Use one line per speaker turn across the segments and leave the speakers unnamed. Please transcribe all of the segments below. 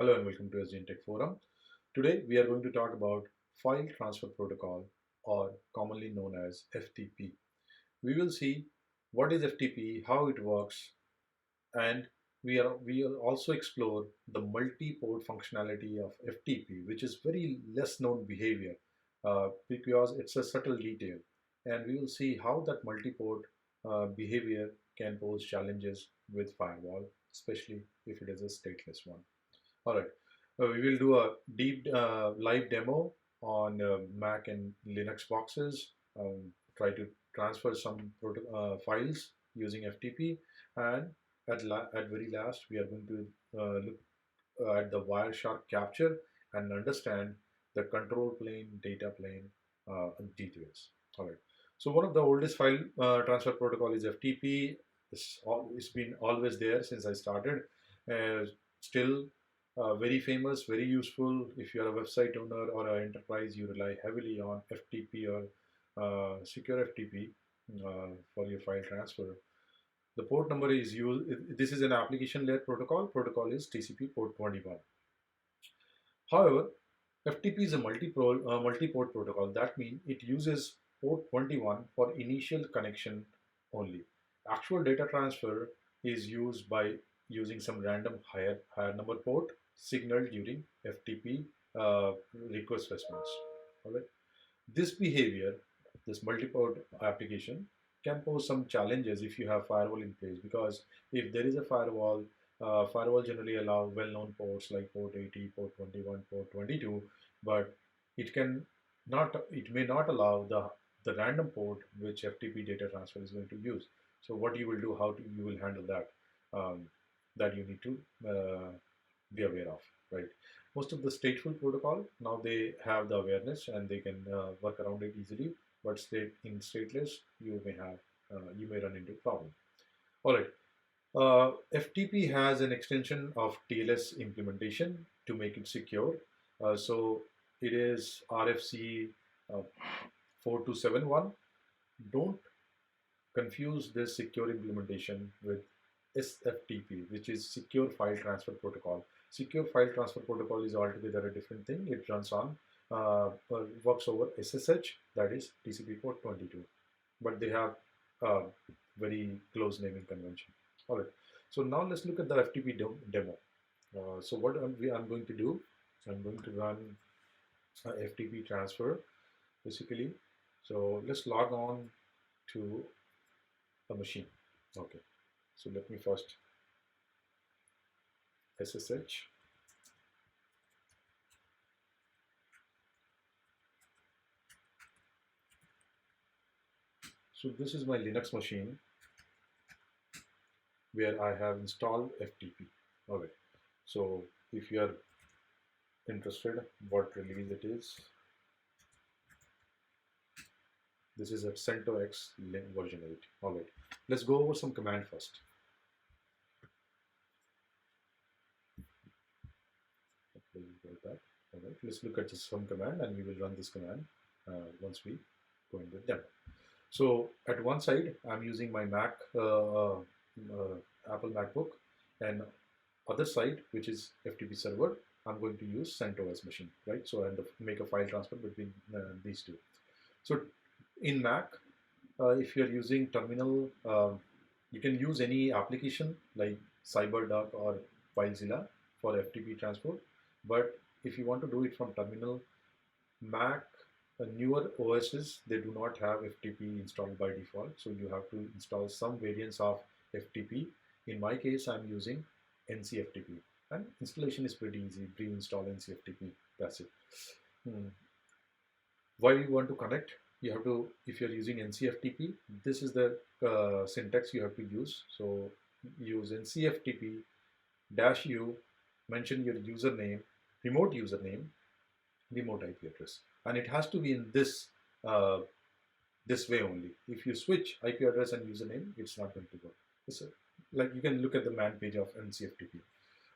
Hello and welcome to SGN Tech Forum. Today we are going to talk about File Transfer Protocol, or commonly known as FTP. We will see what is FTP, how it works, and we will also explore the multi-port functionality of FTP, which is very less known behavior because it's a subtle detail. And we will see how that multi-port behavior can pose challenges with firewall, especially if it is a stateless one. All right. We will do a deep live demo on Mac and Linux boxes. Try to transfer some files using FTP, and at very last, we are going to look at the Wireshark capture and understand the control plane, data plane details. All right. So one of the oldest file transfer protocol is FTP. It's been always there since I started. Still very famous, very useful. If you are a website owner or an enterprise, you rely heavily on FTP or secure FTP for your file transfer. The port number is used. This is an application layer protocol. Protocol is TCP port 21. However, FTP is a multi-port protocol. That means it uses port 21 for initial connection only. Actual data transfer is used by using some random higher number port signal during FTP request response. All right. This behavior, this multi-port application, can pose some challenges if you have firewall in place, because if there is a firewall, firewall generally allow well-known ports like port 80, port 21, port 22, but it may not allow the random port which FTP data transfer is going to use. So what you will do, you will handle that, that you need to be aware of, right? Most of the stateful protocol now they have the awareness and they can work around it easily. But in stateless, you may run into problem. All right. FTP has an extension of TLS implementation to make it secure. So it is RFC 4271. Don't confuse this secure implementation with SFTP, which is Secure File Transfer Protocol. Secure File Transfer Protocol is altogether a different thing. It runs on, works over SSH, that is TCP port 22. But they have very close naming convention. All right. So now let's look at the FTP demo. So what I'm going to do, I'm going to run FTP transfer basically. So let's log on to a machine. Okay. So let me first SSH. So this is my Linux machine where I have installed FTP. Okay. So if you are interested what release it is, this is at CentOS version 8. All right. Let's go over some command first. All right. Let's look at just some command and we will run this command once we go in the demo. So at one side, I'm using my Mac, Apple MacBook, and other side, which is FTP server, I'm going to use CentOS machine, right? So and make a file transfer between these two. So in Mac, if you're using terminal, you can use any application like CyberDuck or FileZilla for FTP transport. But if you want to do it from terminal, Mac, newer OSs, they do not have FTP installed by default. So you have to install some variants of FTP. In my case, I'm using NCFTP. And installation is pretty easy. Pre-install NCFTP. That's it. Hmm. Why you want to connect? You have to, if you're using NCFTP, this is the syntax you have to use. So use NCFTP -u, mention your username, remote IP address, and it has to be in this way only. If you switch IP address and username, it's not going to work. So, like you can look at the man page of NCFTP.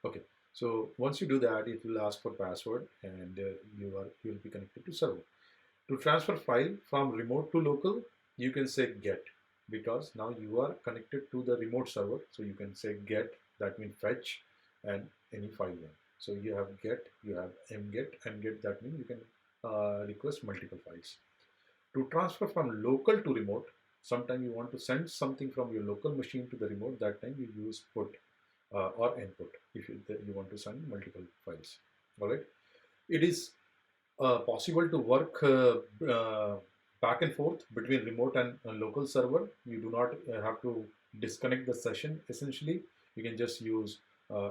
Okay, so once you do that, it will ask for password, and you'll be connected to server. To transfer file from remote to local, you can say get, because now you are connected to the remote server. So you can say get, that means fetch, and any file name. So you have get, you have mget, and get, that means you can request multiple files. To transfer from local to remote, sometimes you want to send something from your local machine to the remote, that time you use put or input if you want to send multiple files. All right. It is possible to work back and forth between remote and local server. You do not have to disconnect the session. Essentially, you can just use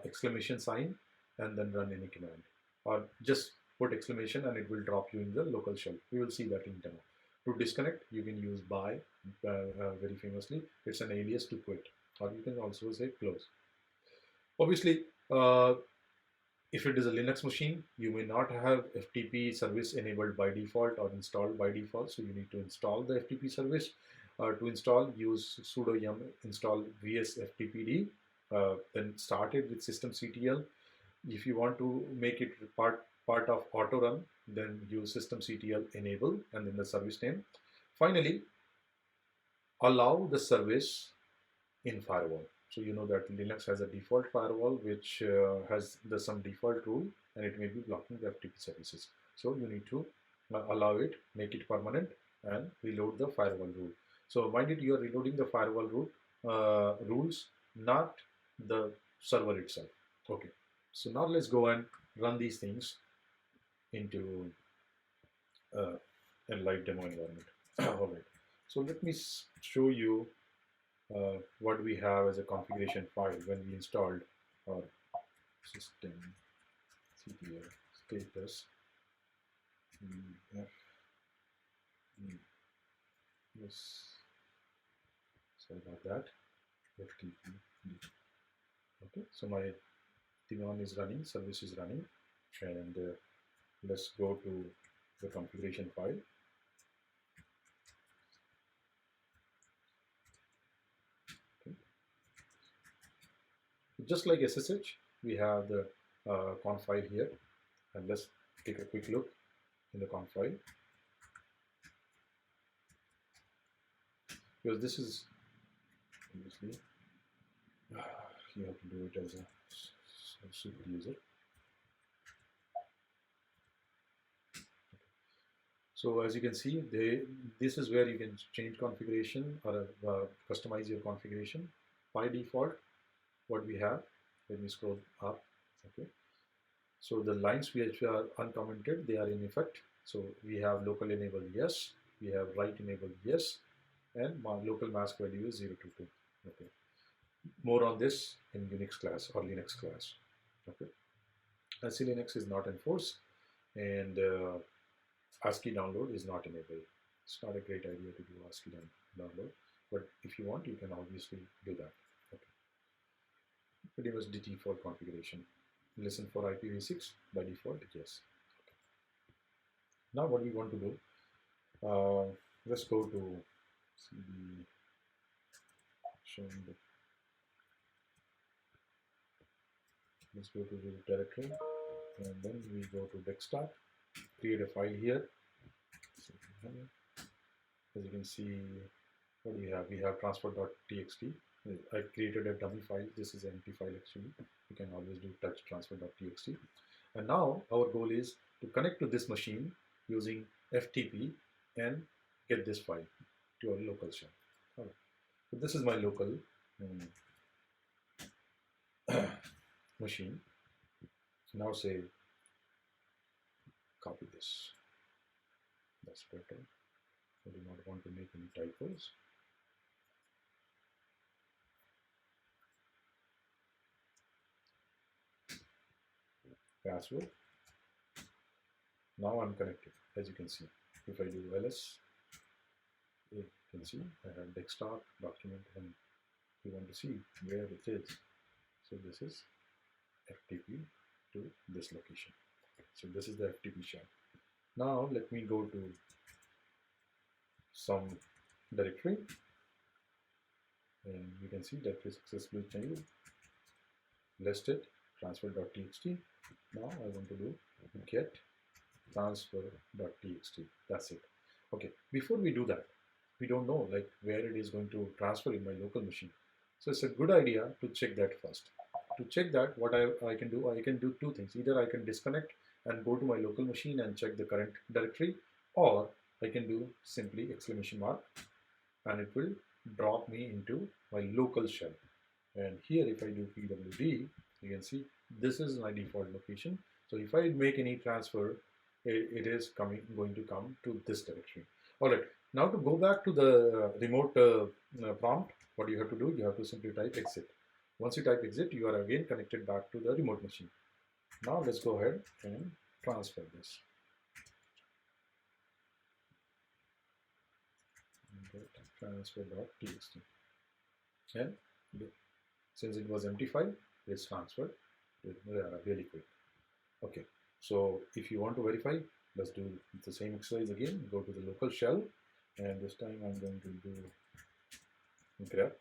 exclamation sign and then run any command, or just put exclamation and it will drop you in the local shell. We will see that in demo. To disconnect, you can use by, very famously. It's an alias to quit, or you can also say close. Obviously, if it is a Linux machine, you may not have FTP service enabled by default or installed by default, so you need to install the FTP service. To install, use sudo yum install vsftpd, then start it with systemctl. If you want to make it part of auto run, then use systemctl enable and then the service name. Finally, allow the service in firewall. So you know that Linux has a default firewall which has some default rule, and it may be blocking the FTP services. So you need to allow it, make it permanent, and reload the firewall rule. So mind it, you are reloading the firewall rule rules, not the server itself. Okay. So now let's go and run these things into uh, a live demo environment. All right. So let me show you what we have as a configuration file when we installed our system ctl status ef yes, sorry about that, ftp. Okay, so my daemon is running, service is running, and let's go to the configuration file. Okay. Just like SSH, we have the conf file here, and let's take a quick look in the conf file, because this is obviously you have to do it as a super user. So as you can see, this is where you can change configuration or customize your configuration. By default, what we have, let me scroll up. Okay, so the lines which are uncommented, they are in effect. So we have local enable yes, we have write enable yes, and local mask value is 022. Okay, more on this in Unix class or Linux class. Okay, SC Linux is not enforced, and ASCII download is not enabled. It's not a great idea to do ASCII download, but if you want, you can obviously do that. Okay. Pretty much the default configuration. Listen for IPv6 by default, yes. Okay. Now what we want to do, let's go to cd showing the, let's go to the directory, and then we go to desktop, create a file here. So, as you can see, what do we have? We have transfer.txt. I created a dummy file. This is an empty file actually. You can always do touch transfer.txt. And now our goal is to connect to this machine using FTP and get this file to our local shell. Right. So this is my local machine. Now say copy this. That's better. I do not want to make any typos. Password. Now I'm connected, as you can see. If I do ls, you can see I have desktop, document, and you want to see where it is. So this is FTP to this location. So this is the FTP shell. Now let me go to some directory, and you can see directory successfully changed, listed transfer.txt. Now I want to do get transfer.txt. That's it. Okay, before we do that, we don't know like where it is going to transfer in my local machine. So it's a good idea to check that first. To check that, what I can do two things. Either I can disconnect and go to my local machine and check the current directory, or I can do simply exclamation mark and it will drop me into my local shell. And here if I do pwd, you can see this is my default location. So if I make any transfer, it is going to come to this directory. All right, now to go back to the remote prompt, what you have to do, you have to simply type exit. Once you type exit, you are again connected back to the remote machine. Now let's go ahead and transfer this. Transfer.txt, and since it was empty file, it's transferred really quick. Okay, so if you want to verify, let's do the same exercise again. Go to the local shell, and this time I'm going to do grep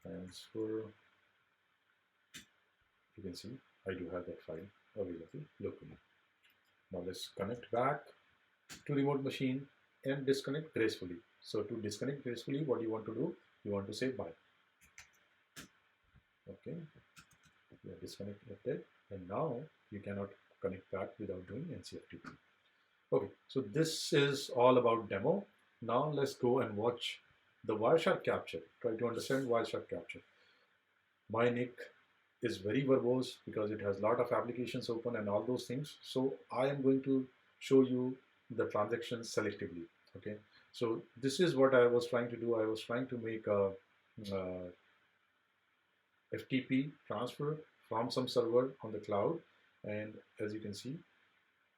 transfer. You can see I do have that file available locally. Now let's connect back to remote machine and disconnect gracefully. So to disconnect gracefully, what you want to do, you want to say bye. Okay, you are disconnected, and now you cannot connect back without doing NCFTP. Okay, so this is all about demo. Now let's go and watch the Wireshark capture. Try to understand Wireshark capture. My NIC is very verbose because it has a lot of applications open and all those things. So I am going to show you the transactions selectively. Okay, so this is what I was trying to do. I was trying to make a FTP transfer from some server on the cloud, and as you can see,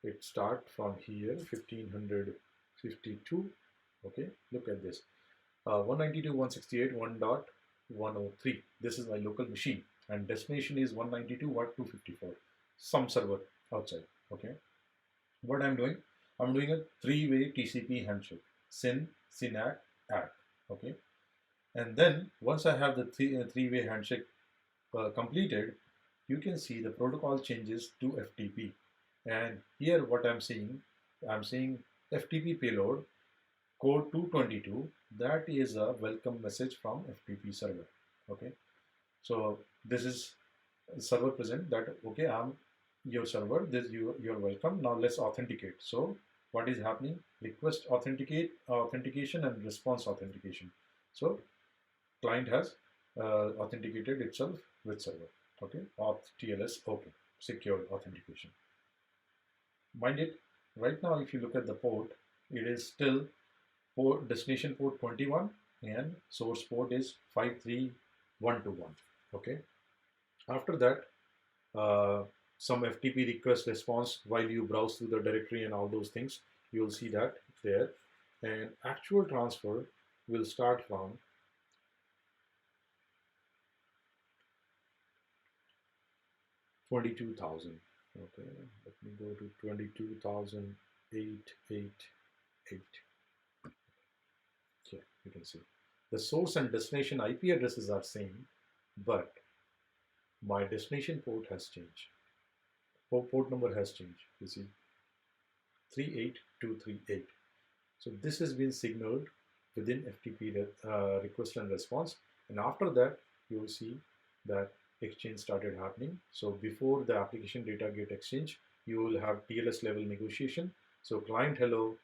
it start from here 1552. Okay, look at this, 192.168.1.103. This is my local machine, and destination is 192.254, some server outside. Okay, what I'm doing a three-way TCP handshake, SYN, SYNACK, ACK. Okay, and then once I have the three-way handshake completed, you can see the protocol changes to FTP. And here what I'm seeing FTP payload code 222. That is a welcome message from FTP server. Okay, so this is server present that okay, I'm your server, this you're welcome. Now let's authenticate. So what is happening? Request authentication and response authentication. So client has authenticated itself with server. Okay, auth TLS open, secure authentication. Mind it, right now if you look at the port, it is still destination port 21 and source port is 53121. Okay, after that some FTP request response, while you browse through the directory and all those things, you will see that there, and actual transfer will start from 22,000. Okay, let me go to 22,888. Okay, you can see the source and destination IP addresses are same, but my destination port has changed. Port number has changed. You see, 38238. So this has been signaled within FTP request and response, and after that you will see that exchange started happening. So before the application data get exchanged, you will have TLS level negotiation. So client hello,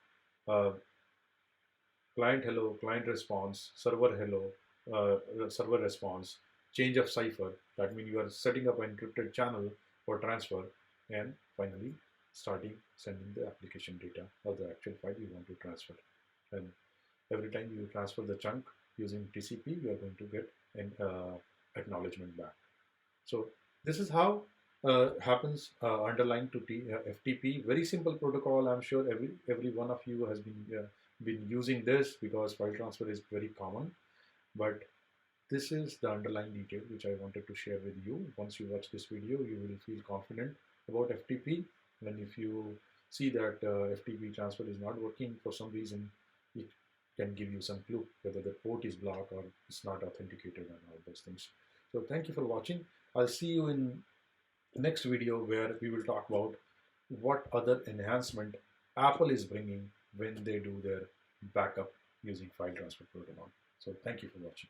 client response, server hello, server response, change of cipher. That means you are setting up an encrypted channel for transfer, and finally starting sending the application data or the actual file you want to transfer. And every time you transfer the chunk using TCP, you are going to get an acknowledgement back. So this is how happens underlying to FTP. Very simple protocol. I'm sure every one of you has been using this because file transfer is very common. But this is the underlying detail which I wanted to share with you. Once you watch this video, you will feel confident about FTP. And if you see that FTP transfer is not working for some reason, it can give you some clue whether the port is blocked or it's not authenticated and all those things. So thank you for watching. I'll see you in the next video where we will talk about what other enhancement Apple is bringing when they do their backup using file transfer protocol. So thank you for watching.